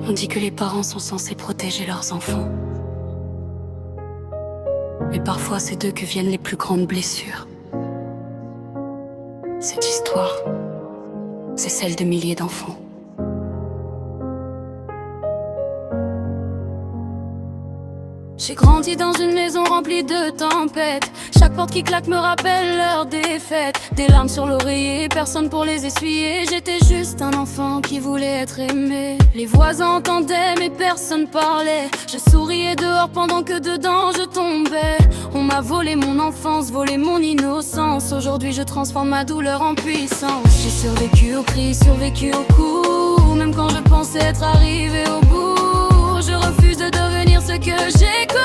On dit que les parents sont censés protéger leurs enfants. Mais parfois, c'est d'eux que viennent les plus grandes blessures. Cette histoire, c'est celle de milliers d'enfants. J'ai grandi dans une maison remplie de tempêtes. Chaque porte qui claque me rappelle leur défaite. Des larmes sur l'oreiller, personne pour les essuyer. J'étais juste un enfant qui voulait être aimé. Les voisins entendaient mais personne parlait. Je souriais dehors pendant que dedans je tombais. On m'a volé mon enfance, volé mon innocence. Aujourd'hui je transforme ma douleur en puissance. J'ai survécu aux cris, survécu aux coups. Même quand je pensais être arrivé au bout, je refuse de devenir ce que j'ai connu.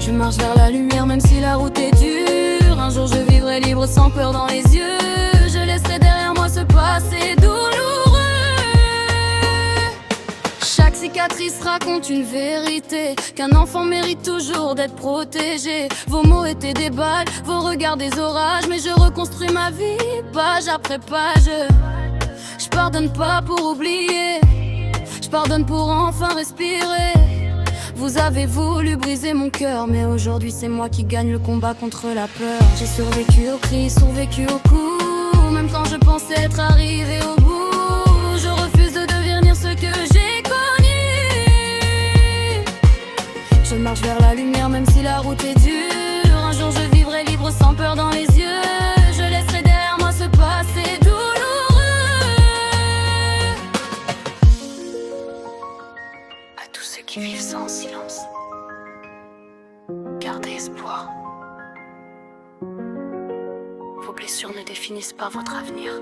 Je marche vers la lumière même si la route est dure. Un jour je vivrai libre sans peur dans les yeux. Je laisserai derrière moi ce passé douloureux. Chaque cicatrice raconte une vérité, qu'un enfant mérite toujours d'être protégé. Vos mots étaient des balles, vos regards des orages. Mais je reconstruis ma vie page après page. Je pardonne pas pour oublier, je pardonne pour enfin respirer. Vous avez voulu briser mon cœur, mais aujourd'hui c'est moi qui gagne le combat contre la peur. J'ai survécu aux cris, survécu aux coups. Même quand je pensais être arrivé au bout, je refuse de devenir ce que j'ai connu. Je marche vers la lumière même si la route est dure. Un jour je vivrai libre sans peur dans les yeux. Je laisserai derrière moi ce passé douloureux. À tous ceux qui vivent ça en silence, gardez espoir. Vos blessures ne définissent pas votre avenir.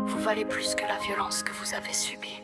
Vous valez plus que la violence que vous avez subie.